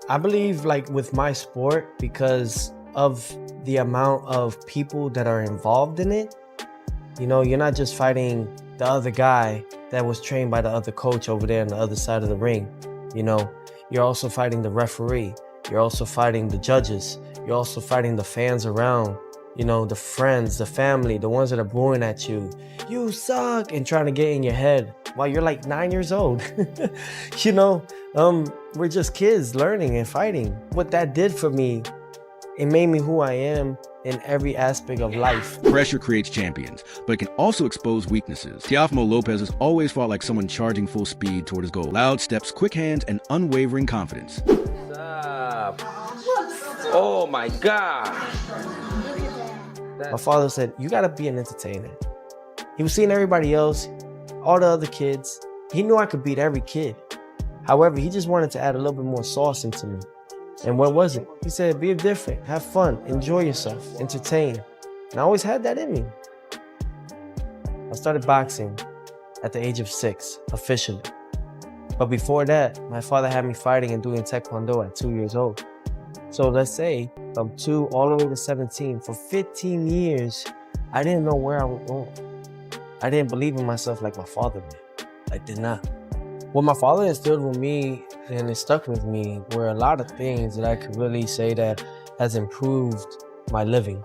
I believe like with my sport, because of the amount of people that are involved in it, you know, you're not just fighting the other guy that was trained by the other coach over there on the other side of the ring. You know, you're also fighting the referee. You're also fighting the judges. You're also fighting the fans around, you know, the friends, the family, the ones that are booing at you. You suck, and trying to get in your head while you're like 9 years old. You know, we're just kids learning and fighting. What that did for me, it made me who I am in every aspect of life. Pressure creates champions, but it can also expose weaknesses. Teofimo Lopez has always fought like someone charging full speed toward his goal. Loud steps, quick hands, and unwavering confidence. What's up? Oh my God. My father said, you gotta be an entertainer. He was seeing everybody else, all the other kids. He knew I could beat every kid. However, he just wanted to add a little bit more sauce into me. And what was it? He said, be different, have fun, enjoy yourself, entertain. And I always had that in me. I started boxing at the age of 6, officially. But before that, my father had me fighting and doing Taekwondo at 2 years old. So let's say from 2 all the way to 17, for 15 years, I didn't know where I was going. I didn't believe in myself like my father did. I did not. What my father instilled with me, and it stuck with me, were a lot of things that I could really say that has improved my living.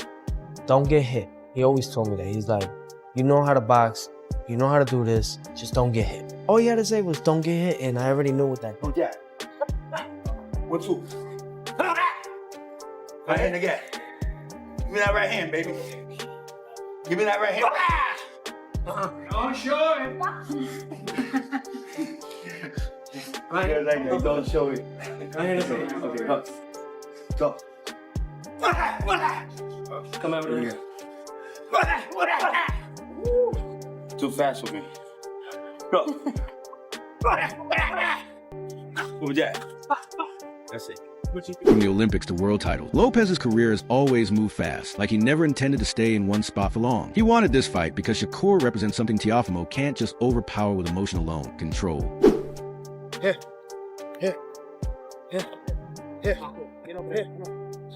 Don't get hit. He always told me that. He's like, you know how to box, you know how to do this, just don't get hit. All he had to say was don't get hit, and I already knew what that meant. Yeah. 1, 2. Right hand again. Give me that right hand, baby. Give me that right hand. Oh, sure. Right here, like that. Don't show it. Okay, go. Come over here. Too fast for me. Go. Move that. That's it. From the Olympics to world titles, Lopez's career has always moved fast, like he never intended to stay in one spot for long. He wanted this fight because Shakur represents something Teofimo can't just overpower with emotion alone: control. It's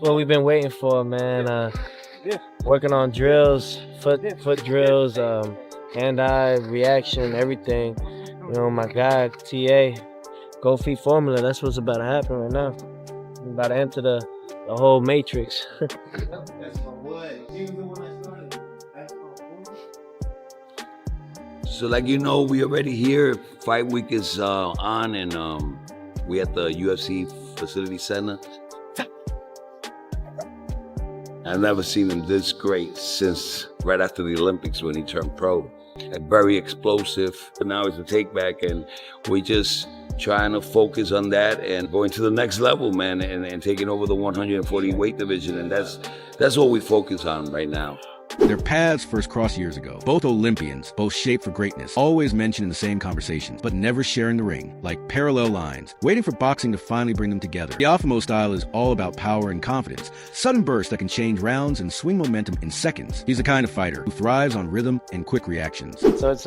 what we've been waiting for, man. Working on drills, foot drills, hand-eye reaction, everything. You know, my guy, TA, Go Feet Formula, that's what's about to happen right now. I'm about to enter the whole matrix. That's my boy. He was the one that started. That's my boy. So like you know, we already here. Fight week is on, and we at the UFC Facility Center. I've never seen him this great since right after the Olympics when he turned pro. Like very explosive. But now he's a takeback, and we just trying to focus on that and going to the next level, man, and taking over the 140 weight division, and that's what we focus on right now. Their paths first crossed years ago. Both Olympians, both shaped for greatness, always mentioned in the same conversations, but never sharing the ring, like parallel lines, waiting for boxing to finally bring them together. Teofimo's style is all about power and confidence, sudden bursts that can change rounds and swing momentum in seconds. He's the kind of fighter who thrives on rhythm and quick reactions. So it's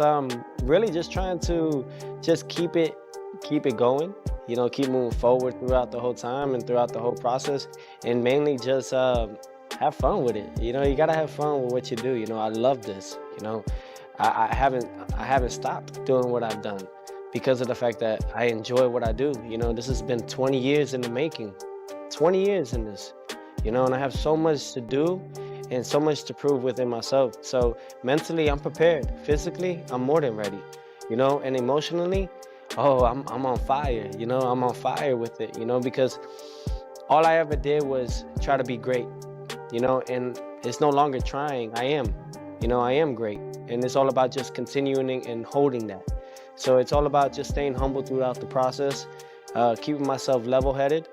really just trying to just keep it going, you know, keep moving forward throughout the whole time and throughout the whole process, and mainly just have fun with it. You know, you gotta have fun with what you do. You know, I love this. You know, I haven't stopped doing what I've done because of the fact that I enjoy what I do. You know, this has been 20 years in the making, 20 years in this, you know, and I have so much to do and so much to prove within myself. So mentally, I'm prepared. Physically, I'm more than ready, you know, and emotionally, oh, I'm on fire, you know, I'm on fire with it, you know, because all I ever did was try to be great, you know, and it's no longer trying. I am great. And it's all about just continuing and holding that. So it's all about just staying humble throughout the process, keeping myself level-headed,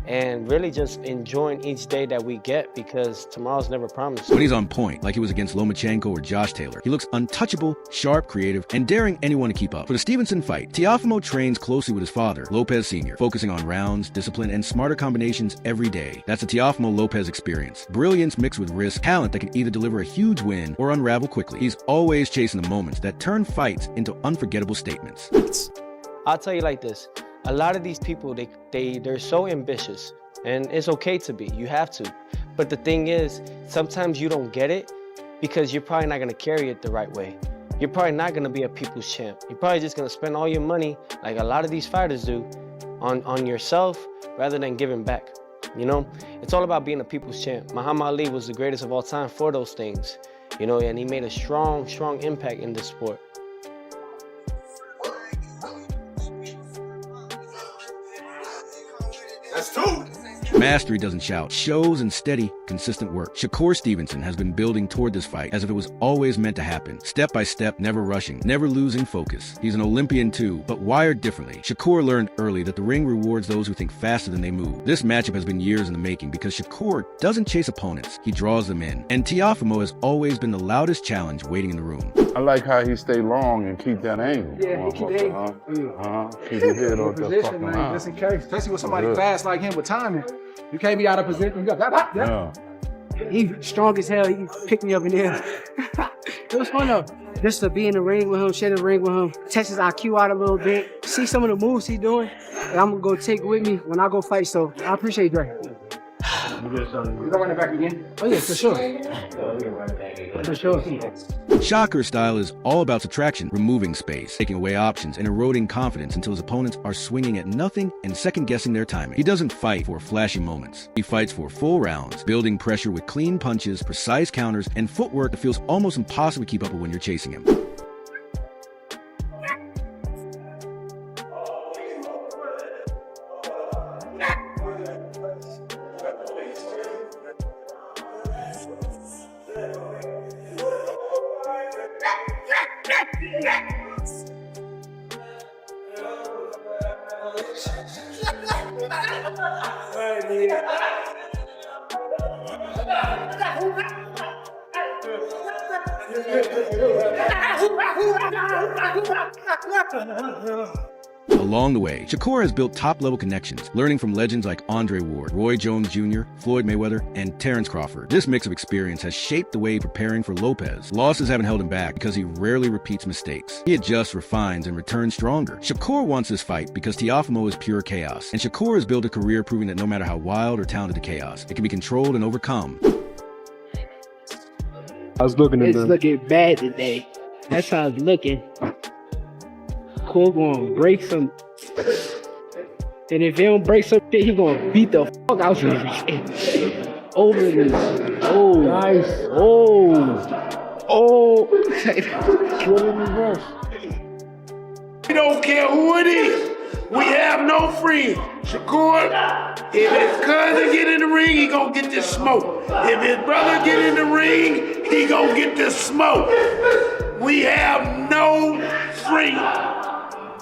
and really just enjoying each day that we get, because tomorrow's never promised. When he's on point, like he was against Lomachenko or Josh Taylor, he looks untouchable, sharp, creative, and daring anyone to keep up. For the Stevenson fight, Teofimo trains closely with his father, Lopez Sr., focusing on rounds, discipline, and smarter combinations every day. That's the Teofimo Lopez experience. Brilliance mixed with risk, talent that can either deliver a huge win or unravel quickly. He's always chasing the moments that turn fights into unforgettable statements. I'll tell you like this. A lot of these people, they're so ambitious, and it's okay to be, you have to. But the thing is, sometimes you don't get it because you're probably not gonna carry it the right way. You're probably not gonna be a people's champ. You're probably just gonna spend all your money, like a lot of these fighters do, on yourself rather than giving back. You know, it's all about being a people's champ. Muhammad Ali was the greatest of all time for those things, you know, and he made a strong, strong impact in this sport. That's two. Mastery doesn't shout, shows in steady, consistent work. Shakur Stevenson has been building toward this fight as if it was always meant to happen. Step by step, never rushing, never losing focus. He's an Olympian too, but wired differently. Shakur learned early that the ring rewards those who think faster than they move. This matchup has been years in the making because Shakur doesn't chase opponents, he draws them in. And Teofimo has always been the loudest challenge waiting in the room. I like how he stay long and keep that angle. Yeah, he keep the angle. Keep his head off that Position, fucking man, line. just in case. Especially with somebody Good. fast like him with timing. You can't be out of position. Yeah. He strong as hell. He picked me up in there. It was fun though. Just to be in the ring with him, share the ring with him, test his IQ out a little bit, see some of the moves he's doing, and I'm gonna go take with me when I go fight. So I appreciate Dre. You gonna run it back again? Oh yeah, for sure. For sure. Shakur's style is all about subtraction, removing space, taking away options, and eroding confidence until his opponents are swinging at nothing and second-guessing their timing. He doesn't fight for flashy moments. He fights for full rounds, building pressure with clean punches, precise counters, and footwork that feels almost impossible to keep up with when you're chasing him. Along the way, Shakur has built top-level connections, learning from legends like Andre Ward, Roy Jones Jr., Floyd Mayweather, and Terence Crawford. This mix of experience has shaped the way preparing for Lopez. Losses haven't held him back because he rarely repeats mistakes. He adjusts, refines, and returns stronger. Shakur wants this fight because Teofimo is pure chaos, and Shakur has built a career proving that no matter how wild or talented the chaos, it can be controlled and overcome. I was looking at It's looking bad today. That's how it's looking. Cole gonna break some, and if he don't break some shit, he gonna beat the fuck out of him. Over this. Oh, nice. Oh. What in reverse? We don't care who it is. We have no friends. Shakur, if his cousin get in the ring, he gonna get this smoke. If his brother get in the ring, he gonna get this smoke. We have no friends.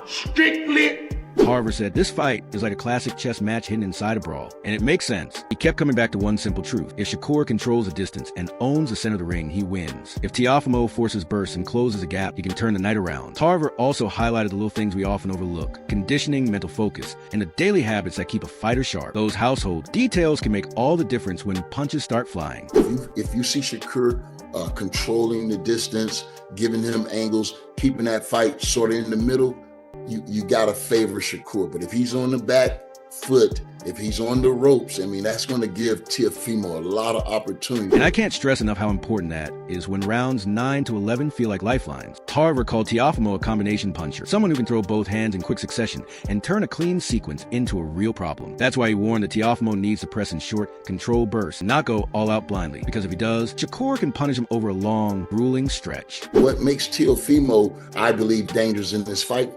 Strictly. Tarver said this fight is like a classic chess match hidden inside a brawl, and it makes sense. He kept coming back to one simple truth. If Shakur controls the distance and owns the center of the ring, he wins. If Teofimo forces bursts and closes a gap, he can turn the night around. Tarver also highlighted the little things we often overlook: conditioning, mental focus, and the daily habits that keep a fighter sharp. Those household details can make all the difference when punches start flying. If you see Shakur controlling the distance, giving him angles, keeping that fight sort of in the middle, you gotta favor Shakur. But if he's on the back foot, if he's on the ropes, I mean, that's going to give Teofimo a lot of opportunity. And I can't stress enough how important that is when rounds 9 to 11 feel like lifelines. Tarver called Teofimo a combination puncher, someone who can throw both hands in quick succession and turn a clean sequence into a real problem. That's why he warned that Teofimo needs to press in short, controlled bursts, and not go all out blindly, because if he does, Shakur can punish him over a long, grueling stretch. What makes Teofimo, I believe, dangerous in this fight,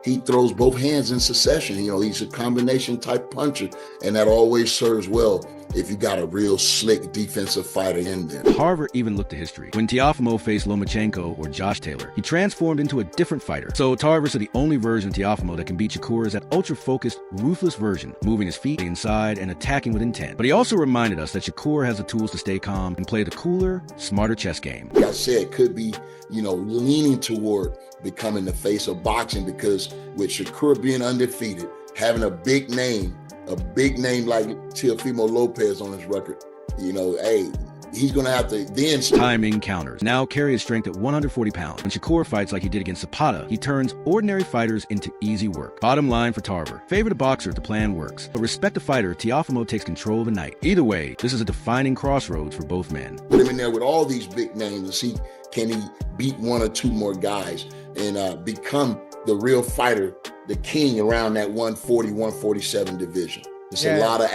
he throws both hands in succession. He's a combination type puncher, and that always serves well if you got a real slick defensive fighter in there. Tarver even looked to history. When Teofimo faced Lomachenko or Josh Taylor, he transformed into a different fighter. So Tarver said the only version of Teofimo that can beat Shakur is that ultra-focused, ruthless version, moving his feet inside and attacking with intent. But he also reminded us that Shakur has the tools to stay calm and play the cooler, smarter chess game. Like I said, could be, leaning toward becoming the face of boxing, because with Shakur being undefeated, having a big name like Teofimo Lopez on his record, he's going to have to then... Timing counters. Now carry his strength at 140 pounds. When Shakur fights like he did against Zapata, he turns ordinary fighters into easy work. Bottom line for Tarver: favor the boxer if the plan works, but respect the fighter if Teofimo takes control of the night. Either way, this is a defining crossroads for both men. Put him in there with all these big names and see, can he beat one or two more guys and become the real fighter, the king around that 140, 147 division. It's a lot of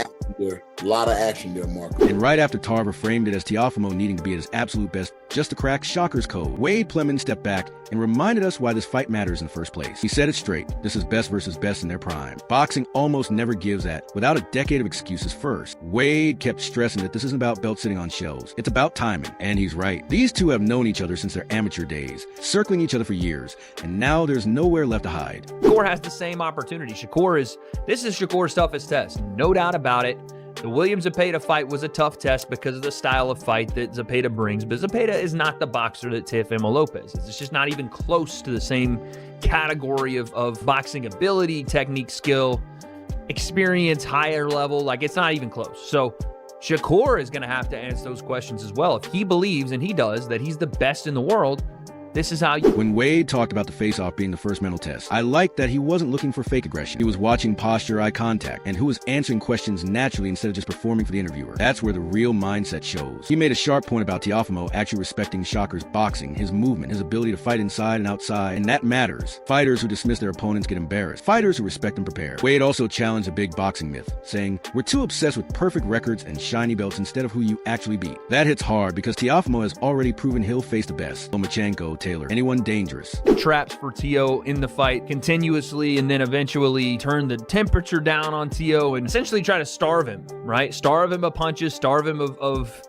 action there, Marco. And right after Tarver framed it as Teofimo needing to be at his absolute best just to crack Shakur's code, Wade Plemons stepped back and reminded us why this fight matters in the first place. He said it straight: this is best versus best in their prime. Boxing almost never gives that without a decade of excuses first. Wade kept stressing that this isn't about belts sitting on shelves. It's about timing. And he's right. These two have known each other since their amateur days, circling each other for years, and now there's nowhere left to hide. Shakur has the same opportunity. This is Shakur's toughest test, no doubt about it. The Williams-Zepeda fight was a tough test because of the style of fight that Zepeda brings, but Zepeda is not the boxer that Teofimo Lopez is. It's just not even close to the same category of boxing ability, technique, skill, experience, higher level. Like, it's not even close. So Shakur is going to have to answer those questions as well. If he believes, and he does, that he's the best in the world, this is how you... When Wade talked about the face-off being the first mental test, I liked that he wasn't looking for fake aggression. He was watching posture, eye contact, and who was answering questions naturally instead of just performing for the interviewer. That's where the real mindset shows. He made a sharp point about Teofimo actually respecting Shakur's boxing, his movement, his ability to fight inside and outside, and that matters. Fighters who dismiss their opponents get embarrassed. Fighters who respect and prepare. Wade also challenged a big boxing myth, saying, "We're too obsessed with perfect records and shiny belts instead of who you actually beat." That hits hard because Teofimo has already proven he'll face the best. Lomachenko, Taylor, anyone dangerous. Traps for Teo in the fight continuously, and then eventually turn the temperature down on Teo and essentially try to starve him, right? Starve him of punches, starve him of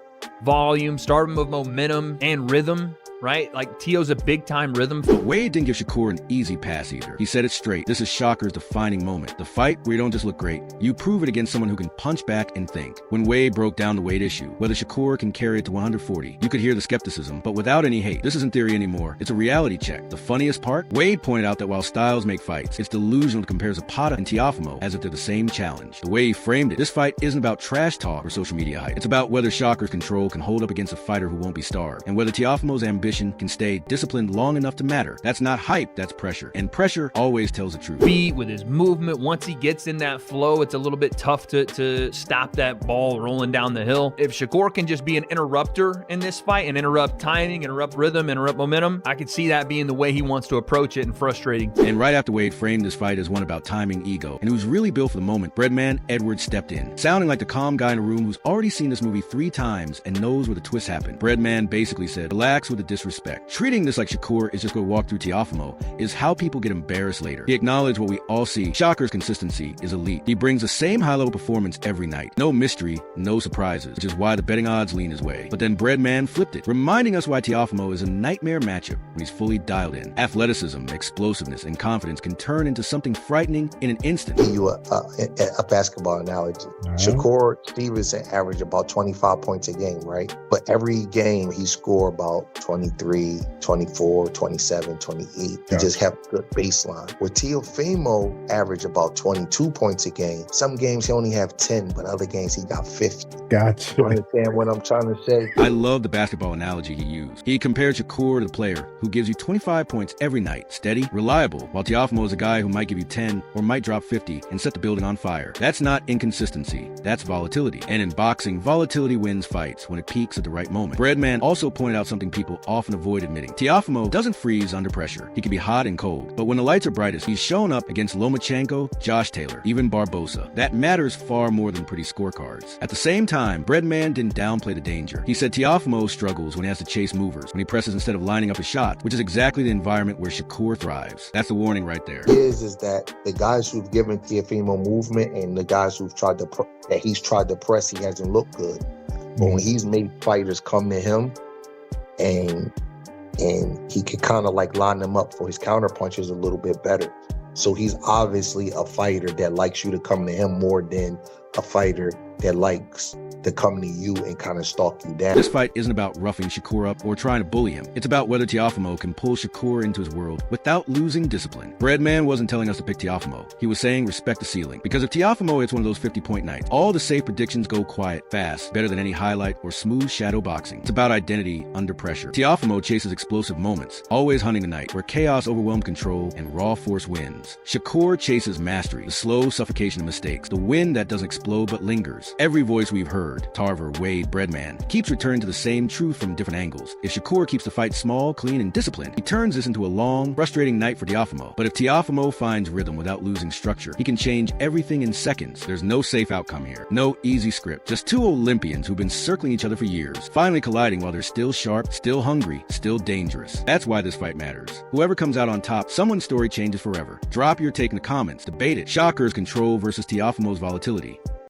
volume, starve him of momentum and rhythm, right? Like, Teo's a big-time rhythm. But Wade didn't give Shakur an easy pass either. He said it straight: this is Shakur's defining moment. The fight where you don't just look great, you prove it against someone who can punch back and think. When Wade broke down the weight issue, whether Shakur can carry it to 140, you could hear the skepticism, but without any hate. This isn't theory anymore. It's a reality check. The funniest part? Wade pointed out that while styles make fights, it's delusional to compare Zapata and Teofimo as if they're the same challenge. The way he framed it: this fight isn't about trash talk or social media hype. It's about whether Shakur's control can hold up against a fighter who won't be starved, and whether Teofimo's ambition can stay disciplined long enough to matter. That's not hype, that's pressure. And pressure always tells the truth. Feet with his movement, once he gets in that flow, it's a little bit tough to stop that ball rolling down the hill. If Shakur can just be an interrupter in this fight and interrupt timing, interrupt rhythm, interrupt momentum, I could see that being the way he wants to approach it, and frustrating. And right after Wade framed this fight as one about timing, ego, and who's really built for the moment, Breadman Edwards stepped in, sounding like the calm guy in a room who's already seen this movie 3 times and knows where the twists happen. Breadman basically said, relax with the disrespect. Treating this like Shakur is just going to walk through Teofimo is how people get embarrassed later. He acknowledged what we all see: Shakur's consistency is elite. He brings the same high-level performance every night. No mystery, no surprises, which is why the betting odds lean his way. But then Breadman flipped it, reminding us why Teofimo is a nightmare matchup when he's fully dialed in. Athleticism, explosiveness, and confidence can turn into something frightening in an instant. Give you a basketball analogy. Shakur Stevenson averaged about 25 points a game, right? But every game he scored about 23, 24, 27, 28. He just have a good baseline. Where Teofimo averaged about 22 points a game. Some games he only have 10, but other games he got 50. Gotcha. You understand what I'm trying to say? I love the basketball analogy he used. He compared Shakur to the player who gives you 25 points every night, steady, reliable, while Teofimo is a guy who might give you 10 or might drop 50 and set the building on fire. That's not inconsistency, that's volatility. And in boxing, volatility wins fights when it peaks at the right moment. Breadman also pointed out something people often avoid admitting. Teofimo doesn't freeze under pressure. He can be hot and cold. But when the lights are brightest, he's shown up against Lomachenko, Josh Taylor, even Barbosa. That matters far more than pretty scorecards. At the same time, Breadman didn't downplay the danger. He said Teofimo struggles when he has to chase movers, when he presses instead of lining up his shot, which is exactly the environment where Shakur thrives. That's the warning right there. Is that the guys who've given Teofimo movement and the guys who've tried to he's tried to press, he hasn't looked good. But when he's made fighters come to him and he can kind of like line them up for his counter punches a little bit better. So he's obviously a fighter that likes you to come to him more than a fighter that likes to come to you and kind of stalk you down. This fight isn't about roughing Shakur up or trying to bully him. It's about whether Teofimo can pull Shakur into his world without losing discipline. Breadman wasn't telling us to pick Teofimo. He was saying respect the ceiling. Because if Teofimo hits one of those 50-point nights, all the safe predictions go quiet, fast, better than any highlight or smooth shadow boxing. It's about identity under pressure. Teofimo chases explosive moments, always hunting the night, where chaos overwhelmed control and raw force wins. Shakur chases mastery, the slow suffocation of mistakes, the wind that doesn't explode but lingers. Every voice we've heard, Tarver, Wade, Breadman, keeps returning to the same truth from different angles. If Shakur keeps the fight small, clean, and disciplined, he turns this into a long, frustrating night for Teofimo. But if Teofimo finds rhythm without losing structure, he can change everything in seconds. There's no safe outcome here. No easy script. Just two Olympians who've been circling each other for years, finally colliding while they're still sharp, still hungry, still dangerous. That's why this fight matters. Whoever comes out on top, someone's story changes forever. Drop your take in the comments. Debate it. Shakur's control versus Teofimo's volatility.